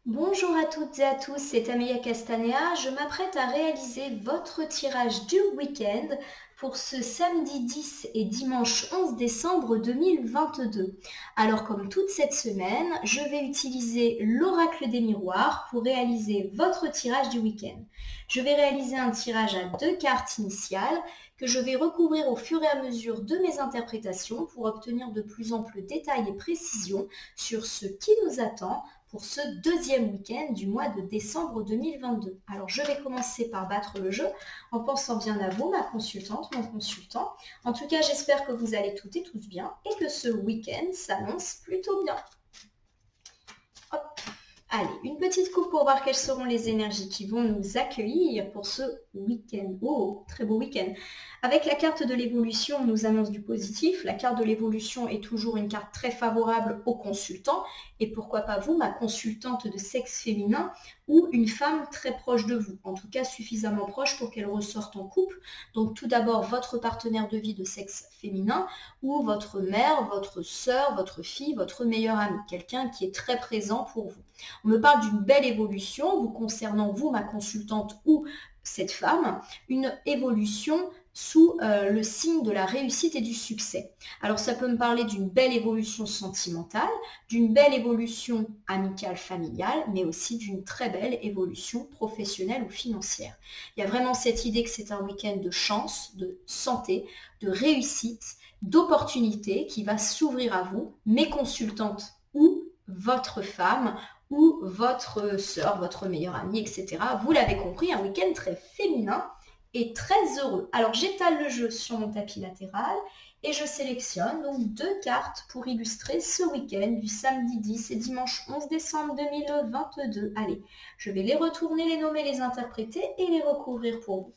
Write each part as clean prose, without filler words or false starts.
Bonjour à toutes et à tous, c'est Amelia Castanea. Je m'apprête à réaliser votre tirage du week-end pour ce samedi 10 et dimanche 11 décembre 2022. Alors comme toute cette semaine, je vais utiliser l'oracle des miroirs pour réaliser votre tirage du week-end. Je vais réaliser un tirage à 2 cartes initiales que je vais recouvrir au fur et à mesure de mes interprétations pour obtenir de plus amples détails et précisions sur ce qui nous attend pour ce deuxième week-end du mois de décembre 2022. Alors je vais commencer par battre le jeu en pensant bien à vous, ma consultante, mon consultant. En tout cas, j'espère que vous allez toutes et tous bien et que ce week-end s'annonce plutôt bien. Hop. Allez, une petite coupe pour voir quelles seront les énergies qui vont nous accueillir pour ce week-end. Oh, très beau week-end. Avec la carte de l'évolution, on nous annonce du positif. La carte de l'évolution est toujours une carte très favorable aux consultants. Et pourquoi pas vous, ma consultante de sexe féminin ou une femme très proche de vous. En tout cas, suffisamment proche pour qu'elle ressorte en couple. Donc tout d'abord, votre partenaire de vie de sexe féminin ou votre mère, votre sœur, votre fille, votre meilleure amie. Quelqu'un qui est très présent pour vous. On me parle d'une belle évolution vous concernant, vous, ma consultante ou cette femme, une évolution sous le signe de la réussite et du succès. Alors ça peut me parler d'une belle évolution sentimentale, d'une belle évolution amicale, familiale, mais aussi d'une très belle évolution professionnelle ou financière. Il y a vraiment cette idée que c'est un week-end de chance, de santé, de réussite, d'opportunité qui va s'ouvrir à vous, mes consultantes ou votre femme ou votre sœur, votre meilleure amie, etc. Vous l'avez compris, un week-end très féminin et très heureux. Alors j'étale le jeu sur mon tapis latéral et je sélectionne donc 2 cartes pour illustrer ce week-end du samedi 10 et dimanche 11 décembre 2022. Allez, je vais les retourner, les nommer, les interpréter et les recouvrir pour vous.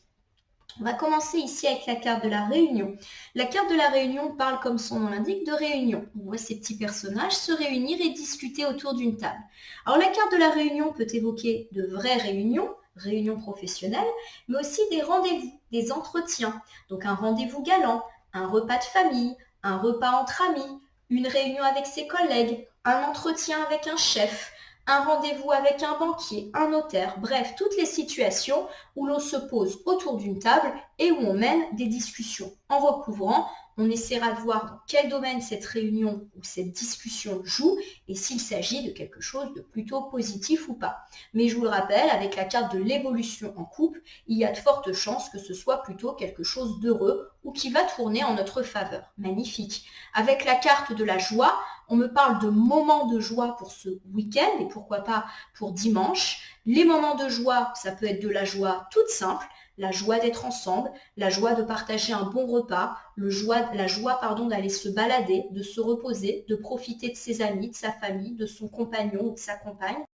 On va commencer ici avec la carte de la réunion. La carte de la réunion parle, comme son nom l'indique, de réunion. On voit ces petits personnages se réunir et discuter autour d'une table. Alors la carte de la réunion peut évoquer de vraies réunions professionnelles, mais aussi des rendez-vous, des entretiens. Donc un rendez-vous galant, un repas de famille, un repas entre amis, une réunion avec ses collègues, un entretien avec un chef, un rendez-vous avec un banquier, un notaire, bref, toutes les situations où l'on se pose autour d'une table et où on mène des discussions. En recouvrant, on essaiera de voir dans quel domaine cette réunion ou cette discussion joue et s'il s'agit de quelque chose de plutôt positif ou pas. Mais je vous le rappelle, avec la carte de l'évolution en couple, il y a de fortes chances que ce soit plutôt quelque chose d'heureux ou qui va tourner en notre faveur. Magnifique. Avec la carte de la joie, on me parle de moments de joie pour ce week-end et pourquoi pas pour dimanche. Les moments de joie, ça peut être de la joie toute simple, la joie d'être ensemble, la joie de partager un bon repas, la joie d'aller se balader, de se reposer, de profiter de ses amis, de sa famille, de son compagnon ou de sa compagne.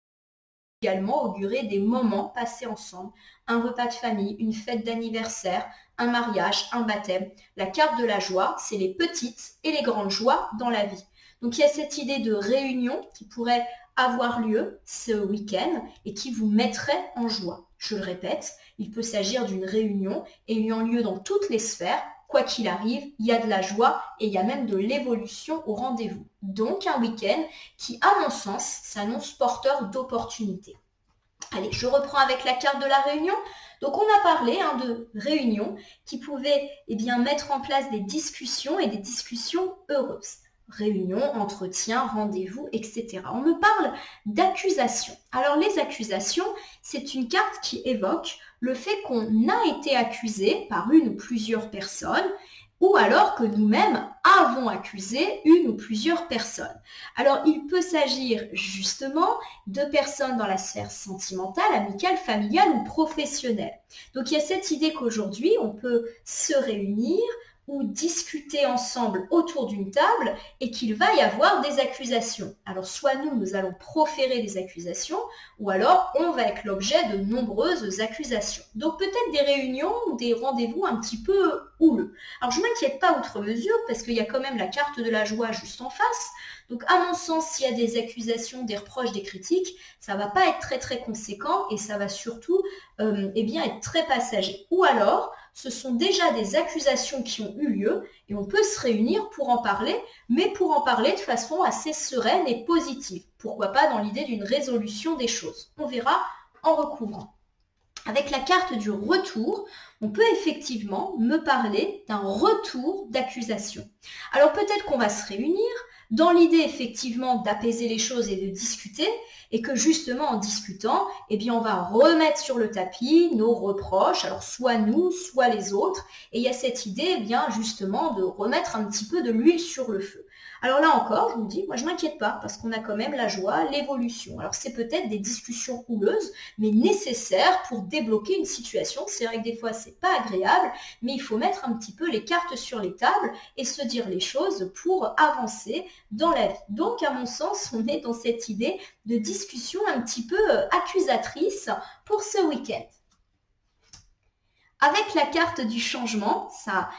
Également augurer des moments passés ensemble, un repas de famille, une fête d'anniversaire, un mariage, un baptême. La carte de la joie, c'est les petites et les grandes joies dans la vie. Donc il y a cette idée de réunion qui pourrait avoir lieu ce week-end et qui vous mettrait en joie. Je le répète, il peut s'agir d'une réunion ayant lieu dans toutes les sphères. Quoi qu'il arrive, il y a de la joie et il y a même de l'évolution au rendez-vous. Donc un week-end qui, à mon sens, s'annonce porteur d'opportunités. Allez, je reprends avec la carte de la réunion. Donc on a parlé de réunions qui pouvaient mettre en place des discussions et des discussions heureuses. Réunion, entretien, rendez-vous, etc. On me parle d'accusations. Alors les accusations, c'est une carte qui évoque le fait qu'on a été accusé par une ou plusieurs personnes ou alors que nous-mêmes avons accusé une ou plusieurs personnes. Alors il peut s'agir justement de personnes dans la sphère sentimentale, amicale, familiale ou professionnelle. Donc il y a cette idée qu'aujourd'hui on peut se réunir ou discuter ensemble autour d'une table et qu'il va y avoir des accusations. Alors soit nous allons proférer des accusations ou alors on va être l'objet de nombreuses accusations. Donc peut-être des réunions ou des rendez-vous un petit peu houleux. Alors je ne m'inquiète pas outre mesure parce qu'il y a quand même la carte de la joie juste en face. Donc à mon sens, s'il y a des accusations, des reproches, des critiques, ça ne va pas être très très conséquent et ça va surtout être très passager. Ou alors, ce sont déjà des accusations qui ont eu lieu et on peut se réunir pour en parler, mais pour en parler de façon assez sereine et positive. Pourquoi pas dans l'idée d'une résolution des choses. On verra en recouvrant. Avec la carte du retour, on peut effectivement me parler d'un retour d'accusation. Alors peut-être qu'on va se réunir dans l'idée effectivement d'apaiser les choses et de discuter, et que justement en discutant, eh bien on va remettre sur le tapis nos reproches, alors soit nous, soit les autres, et il y a cette idée eh bien justement de remettre un petit peu de l'huile sur le feu. Alors là encore, je vous dis, moi je m'inquiète pas, parce qu'on a quand même la joie, l'évolution. Alors c'est peut-être des discussions houleuses, mais nécessaires pour débloquer une situation. C'est vrai que des fois c'est pas agréable, mais il faut mettre un petit peu les cartes sur les tables et se dire les choses pour avancer dans la vie. Donc à mon sens, on est dans cette idée de discussion un petit peu accusatrice pour ce week-end. Avec la carte du changement, ça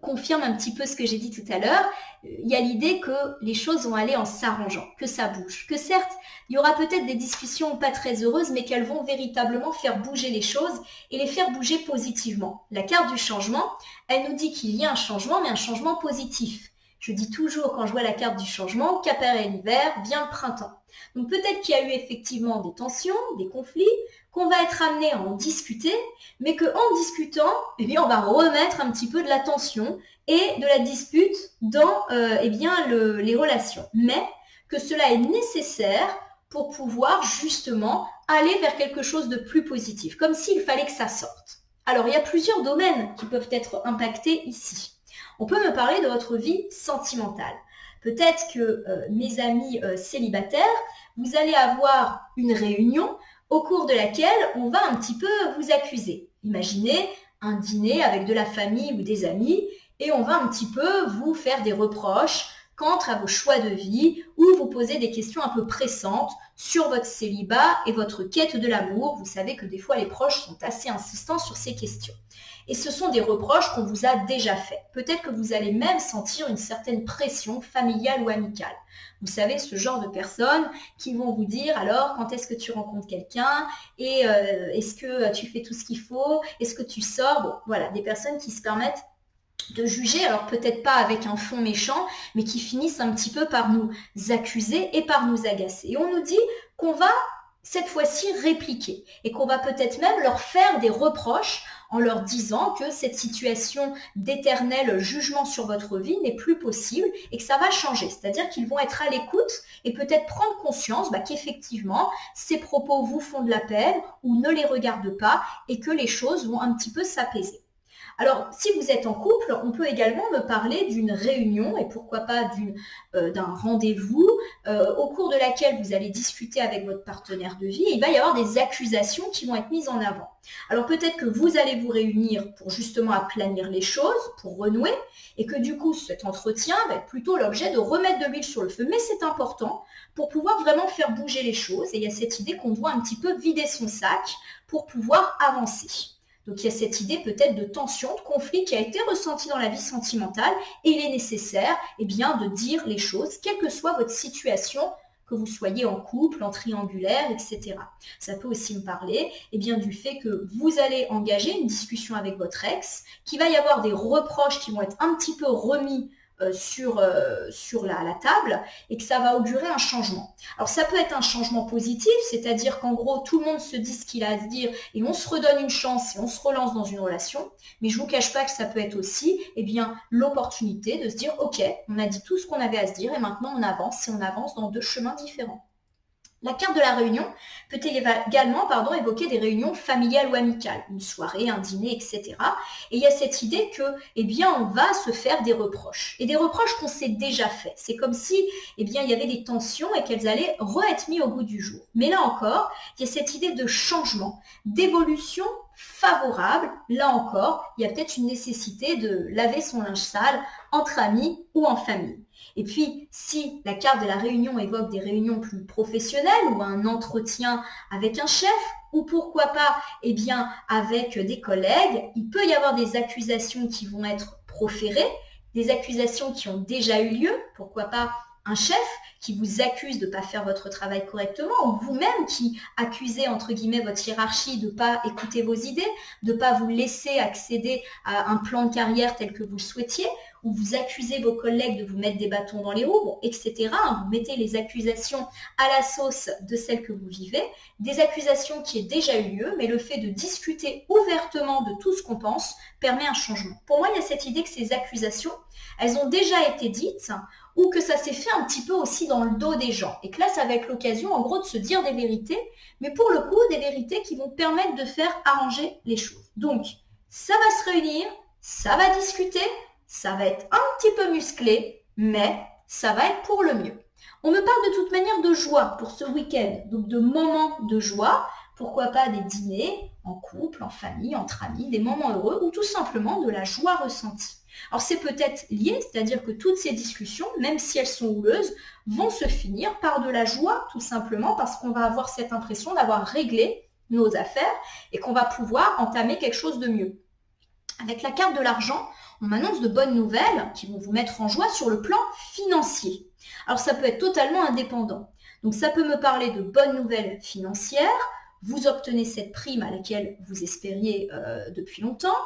confirme un petit peu ce que j'ai dit tout à l'heure, il y a l'idée que les choses vont aller en s'arrangeant, que ça bouge, que certes, il y aura peut-être des discussions pas très heureuses, mais qu'elles vont véritablement faire bouger les choses et les faire bouger positivement. La carte du changement, elle nous dit qu'il y a un changement, mais un changement positif. Je dis toujours quand je vois la carte du changement qu'apparaît l'hiver, vient le printemps. Donc peut-être qu'il y a eu effectivement des tensions, des conflits, qu'on va être amené à en discuter, mais qu'en discutant, eh bien, on va remettre un petit peu de la tension et de la dispute dans eh bien, les relations. Mais que cela est nécessaire pour pouvoir justement aller vers quelque chose de plus positif, comme s'il fallait que ça sorte. Alors, il y a plusieurs domaines qui peuvent être impactés ici. On peut me parler de votre vie sentimentale. Peut-être que mes amis célibataires, vous allez avoir une réunion au cours de laquelle on va un petit peu vous accuser. Imaginez un dîner avec de la famille ou des amis et on va un petit peu vous faire des reproches quant à vos choix de vie ou vous poser des questions un peu pressantes sur votre célibat et votre quête de l'amour. Vous savez que des fois les proches sont assez insistants sur ces questions. Et ce sont des reproches qu'on vous a déjà faits. Peut-être que vous allez même sentir une certaine pression familiale ou amicale. Vous savez, ce genre de personnes qui vont vous dire alors quand est-ce que tu rencontres quelqu'un et est-ce que tu fais tout ce qu'il faut, est-ce que tu sors, bon, voilà, des personnes qui se permettent de juger, alors peut-être pas avec un fond méchant, mais qui finissent un petit peu par nous accuser et par nous agacer. Et on nous dit qu'on va cette fois-ci répliquer et qu'on va peut-être même leur faire des reproches en leur disant que cette situation d'éternel jugement sur votre vie n'est plus possible et que ça va changer. C'est-à-dire qu'ils vont être à l'écoute et peut-être prendre conscience qu'effectivement, ces propos vous font de la peine ou ne les regardent pas et que les choses vont un petit peu s'apaiser. Alors, si vous êtes en couple, on peut également me parler d'une réunion et pourquoi pas d'un rendez-vous au cours de laquelle vous allez discuter avec votre partenaire de vie et il va y avoir des accusations qui vont être mises en avant. Alors peut-être que vous allez vous réunir pour justement aplanir les choses, pour renouer et que du coup cet entretien va être plutôt l'objet de remettre de l'huile sur le feu. Mais c'est important pour pouvoir vraiment faire bouger les choses et il y a cette idée qu'on doit un petit peu vider son sac pour pouvoir avancer. Donc il y a cette idée peut-être de tension, de conflit qui a été ressentie dans la vie sentimentale et il est nécessaire de dire les choses, quelle que soit votre situation, que vous soyez en couple, en triangulaire, etc. Ça peut aussi me parler du fait que vous allez engager une discussion avec votre ex, qu'il va y avoir des reproches qui vont être un petit peu remis sur la table et que ça va augurer un changement. Alors ça peut être un changement positif, c'est-à-dire qu'en gros tout le monde se dit ce qu'il a à se dire et on se redonne une chance et on se relance dans une relation, mais je ne vous cache pas que ça peut être aussi l'opportunité de se dire ok, on a dit tout ce qu'on avait à se dire et maintenant on avance dans deux chemins différents. La carte de la réunion peut également évoquer des réunions familiales ou amicales, une soirée, un dîner, etc. Et il y a cette idée que, on va se faire des reproches. Et des reproches qu'on s'est déjà faits. C'est comme si, il y avait des tensions et qu'elles allaient être mises au goût du jour. Mais là encore, il y a cette idée de changement, d'évolution favorable. Là encore, il y a peut-être une nécessité de laver son linge sale entre amis ou en famille. Et puis, si la carte de la réunion évoque des réunions plus professionnelles ou un entretien avec un chef, ou pourquoi pas, avec des collègues, il peut y avoir des accusations qui vont être proférées, des accusations qui ont déjà eu lieu, pourquoi pas un chef qui vous accusent de ne pas faire votre travail correctement, ou vous-même qui accusez, entre guillemets, votre hiérarchie de ne pas écouter vos idées, de ne pas vous laisser accéder à un plan de carrière tel que vous le souhaitiez, ou vous accusez vos collègues de vous mettre des bâtons dans les roues, bon, etc. Vous mettez les accusations à la sauce de celles que vous vivez, des accusations qui aient déjà eu lieu, mais le fait de discuter ouvertement de tout ce qu'on pense permet un changement. Pour moi, il y a cette idée que ces accusations, elles ont déjà été dites, ou que ça s'est fait un petit peu aussi dans le dos des gens, et que là, ça va être l'occasion, en gros, de se dire des vérités, mais pour le coup, des vérités qui vont permettre de faire arranger les choses. Donc, ça va se réunir, ça va discuter, ça va être un petit peu musclé, mais ça va être pour le mieux. On me parle de toute manière de joie pour ce week-end, donc de moments de joie, pourquoi pas des dîners en couple, en famille, entre amis, des moments heureux ou tout simplement de la joie ressentie. Alors c'est peut-être lié, c'est-à-dire que toutes ces discussions, même si elles sont houleuses, vont se finir par de la joie tout simplement parce qu'on va avoir cette impression d'avoir réglé nos affaires et qu'on va pouvoir entamer quelque chose de mieux. Avec la carte de l'argent, on m'annonce de bonnes nouvelles qui vont vous mettre en joie sur le plan financier. Alors ça peut être totalement indépendant. Donc ça peut me parler de bonnes nouvelles financières, vous obtenez cette prime à laquelle vous espériez depuis longtemps,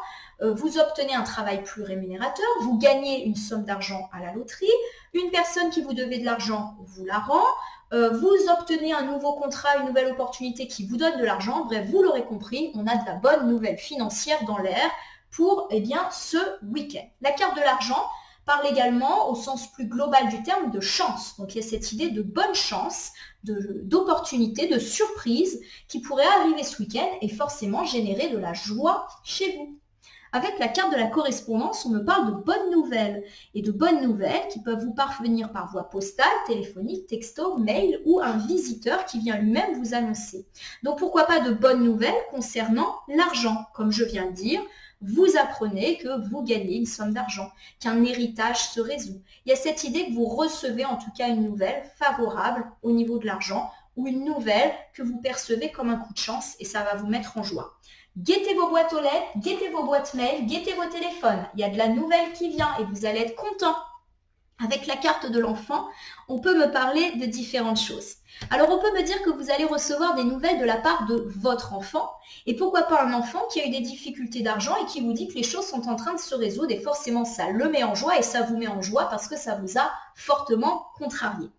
vous obtenez un travail plus rémunérateur, vous gagnez une somme d'argent à la loterie, une personne qui vous devait de l'argent vous la rend, vous obtenez un nouveau contrat, une nouvelle opportunité qui vous donne de l'argent. Bref, vous l'aurez compris, on a de la bonne nouvelle financière dans l'air pour ce week-end. La carte de l'argent parle également au sens plus global du terme de chance. Donc il y a cette idée de bonne chance, d'opportunité, de surprise qui pourrait arriver ce week-end et forcément générer de la joie chez vous. Avec la carte de la correspondance, on me parle de bonnes nouvelles et de bonnes nouvelles qui peuvent vous parvenir par voie postale, téléphonique, texto, mail ou un visiteur qui vient lui-même vous annoncer. Donc pourquoi pas de bonnes nouvelles concernant l'argent, comme je viens de dire. Vous apprenez que vous gagnez une somme d'argent, qu'un héritage se résout. Il y a cette idée que vous recevez en tout cas une nouvelle favorable au niveau de l'argent ou une nouvelle que vous percevez comme un coup de chance et ça va vous mettre en joie. Guettez vos boîtes aux lettres, guettez vos boîtes mail, guettez vos téléphones. Il y a de la nouvelle qui vient et vous allez être content. Avec la carte de l'enfant, on peut me parler de différentes choses. Alors, on peut me dire que vous allez recevoir des nouvelles de la part de votre enfant. Et pourquoi pas un enfant qui a eu des difficultés d'argent et qui vous dit que les choses sont en train de se résoudre. Et forcément, ça le met en joie et ça vous met en joie parce que ça vous a fortement contrarié.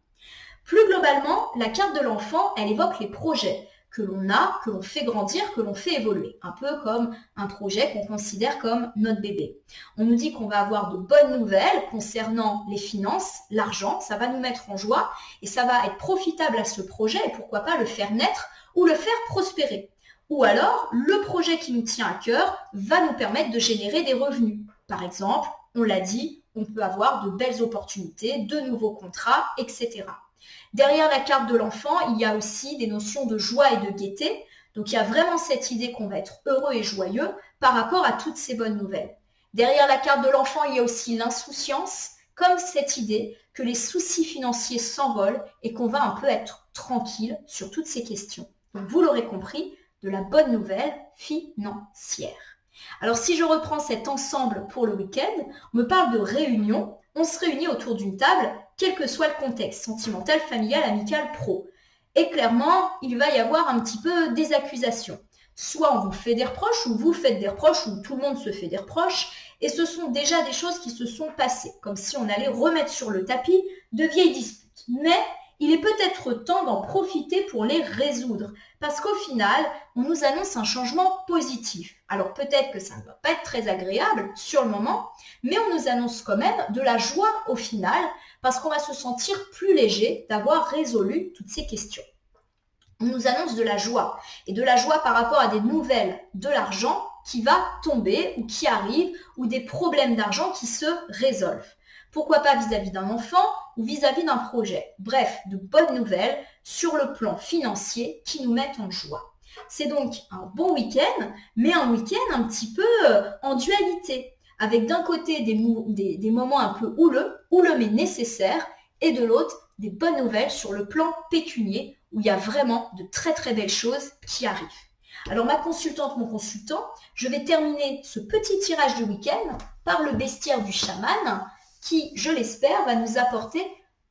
Plus globalement, la carte de l'enfant, elle évoque les projets que l'on a, que l'on fait grandir, que l'on fait évoluer. Un peu comme un projet qu'on considère comme notre bébé. On nous dit qu'on va avoir de bonnes nouvelles concernant les finances, l'argent, ça va nous mettre en joie et ça va être profitable à ce projet et pourquoi pas le faire naître ou le faire prospérer. Ou alors, le projet qui nous tient à cœur va nous permettre de générer des revenus. Par exemple, on l'a dit, on peut avoir de belles opportunités, de nouveaux contrats, etc. Derrière la carte de l'enfant, il y a aussi des notions de joie et de gaieté. Donc, il y a vraiment cette idée qu'on va être heureux et joyeux par rapport à toutes ces bonnes nouvelles. Derrière la carte de l'enfant, il y a aussi l'insouciance, comme cette idée que les soucis financiers s'envolent et qu'on va un peu être tranquille sur toutes ces questions. Donc, vous l'aurez compris, de la bonne nouvelle financière. Alors, si je reprends cet ensemble pour le week-end, on me parle de réunion. On se réunit autour d'une table, quel que soit le contexte, sentimental, familial, amical, pro. Et clairement, il va y avoir un petit peu des accusations. Soit on vous fait des reproches, ou vous faites des reproches, ou tout le monde se fait des reproches. Et ce sont déjà des choses qui se sont passées, comme si on allait remettre sur le tapis de vieilles disputes. Mais il est peut-être temps d'en profiter pour les résoudre. Parce qu'au final, on nous annonce un changement positif. Alors peut-être que ça ne va pas être très agréable sur le moment, mais on nous annonce quand même de la joie au final, parce qu'on va se sentir plus léger d'avoir résolu toutes ces questions. On nous annonce de la joie, et de la joie par rapport à des nouvelles de l'argent qui va tomber ou qui arrive, ou des problèmes d'argent qui se résolvent. Pourquoi pas vis-à-vis d'un enfant ou vis-à-vis d'un projet. Bref, de bonnes nouvelles sur le plan financier qui nous mettent en joie. C'est donc un bon week-end, mais un week-end un petit peu en dualité, avec d'un côté des moments un peu houleux mais nécessaires, et de l'autre, des bonnes nouvelles sur le plan pécunier, où il y a vraiment de très très belles choses qui arrivent. Alors ma consultante, mon consultant, je vais terminer ce petit tirage du week-end par le bestiaire du chaman, qui, je l'espère, va nous apporter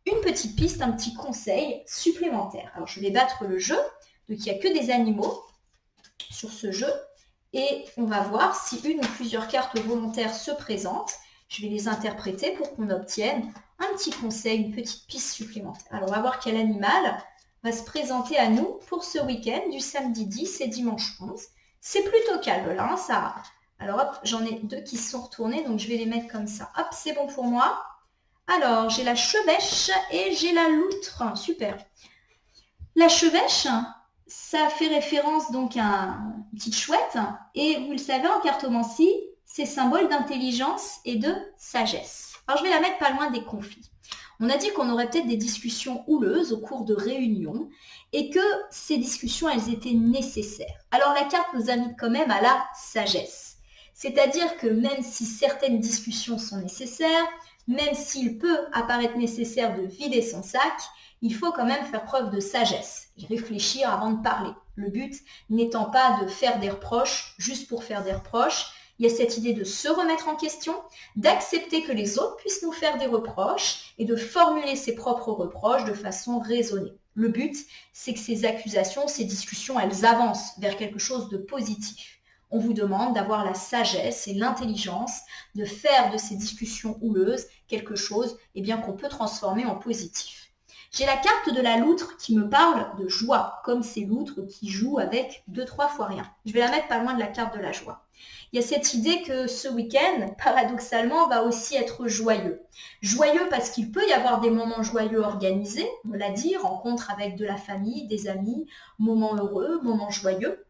une petite piste, un petit conseil supplémentaire. Alors, je vais battre le jeu. Donc, il n'y a que des animaux sur ce jeu. Et on va voir si une ou plusieurs cartes volontaires se présentent. Je vais les interpréter pour qu'on obtienne un petit conseil, une petite piste supplémentaire. Alors, on va voir quel animal va se présenter à nous pour ce week-end du samedi 10 et dimanche 11. C'est plutôt calme là, ça. Alors, hop, j'en ai 2 qui sont retournés, donc je vais les mettre comme ça. Hop, c'est bon pour moi. Alors, j'ai la chevêche et j'ai la loutre. Super. La chevêche, ça fait référence donc à une petite chouette. Et vous le savez, en cartomancie, c'est symbole d'intelligence et de sagesse. Alors, je vais la mettre pas loin des conflits. On a dit qu'on aurait peut-être des discussions houleuses au cours de réunions et que ces discussions, elles étaient nécessaires. Alors, la carte nous invite quand même à la sagesse. C'est-à-dire que même si certaines discussions sont nécessaires, même s'il peut apparaître nécessaire de vider son sac, il faut quand même faire preuve de sagesse et réfléchir avant de parler. Le but n'étant pas de faire des reproches juste pour faire des reproches. Il y a cette idée de se remettre en question, d'accepter que les autres puissent nous faire des reproches et de formuler ses propres reproches de façon raisonnée. Le but, c'est que ces accusations, ces discussions, elles avancent vers quelque chose de positif. On vous demande d'avoir la sagesse et l'intelligence de faire de ces discussions houleuses quelque chose qu'on peut transformer en positif. J'ai la carte de la loutre qui me parle de joie, comme ces loutres qui jouent avec 2-3 fois rien. Je vais la mettre pas loin de la carte de la joie. Il y a cette idée que ce week-end, paradoxalement, va aussi être joyeux. Joyeux parce qu'il peut y avoir des moments joyeux organisés, on l'a dit, rencontres avec de la famille, des amis, moments heureux, moments joyeux.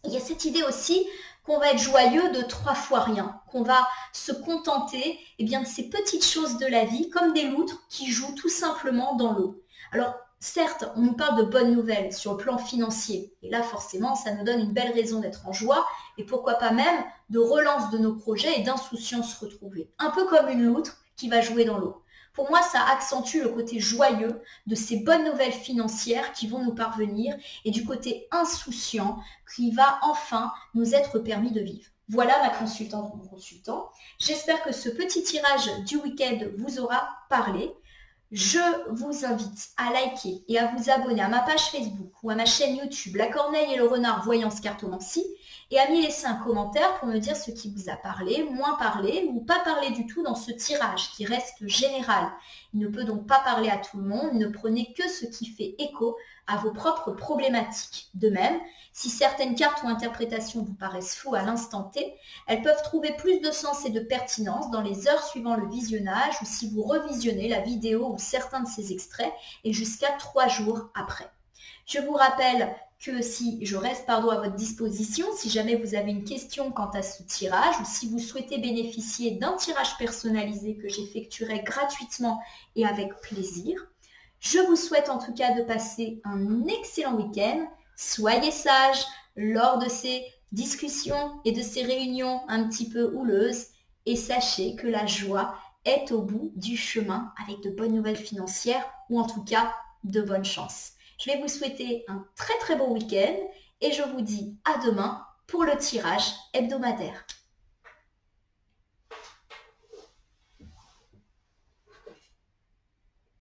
Il y a cette idée aussi qu'on va être joyeux de 3 fois rien, qu'on va se contenter de ces petites choses de la vie, comme des loutres qui jouent tout simplement dans l'eau. Alors, certes, on nous parle de bonnes nouvelles sur le plan financier. Et là, forcément, ça nous donne une belle raison d'être en joie et pourquoi pas même de relance de nos projets et d'insouciance retrouvée. Un peu comme une loutre qui va jouer dans l'eau. Pour moi, ça accentue le côté joyeux de ces bonnes nouvelles financières qui vont nous parvenir et du côté insouciant qui va enfin nous être permis de vivre. Voilà ma consultante, mon consultant. J'espère que ce petit tirage du week-end vous aura parlé. Je vous invite à liker et à vous abonner à ma page Facebook ou à ma chaîne YouTube La Corneille et le Renard Voyance Cartomancie et à m'y laisser un commentaire pour me dire ce qui vous a parlé, moins parlé ou pas parlé du tout dans ce tirage qui reste général. Il ne peut donc pas parler à tout le monde, ne prenez que ce qui fait écho à vos propres problématiques. De même, si certaines cartes ou interprétations vous paraissent floues à l'instant T, elles peuvent trouver plus de sens et de pertinence dans les heures suivant le visionnage ou si vous revisionnez la vidéo ou certains de ces extraits et jusqu'à 3 jours après. Je vous rappelle que je reste à votre disposition si jamais vous avez une question quant à ce tirage ou si vous souhaitez bénéficier d'un tirage personnalisé que j'effectuerai gratuitement et avec plaisir. Je vous souhaite en tout cas de passer un excellent week-end. Soyez sages lors de ces discussions et de ces réunions un petit peu houleuses et sachez que la joie est au bout du chemin avec de bonnes nouvelles financières ou en tout cas de bonnes chances. Je vais vous souhaiter un très très bon week-end et je vous dis à demain pour le tirage hebdomadaire.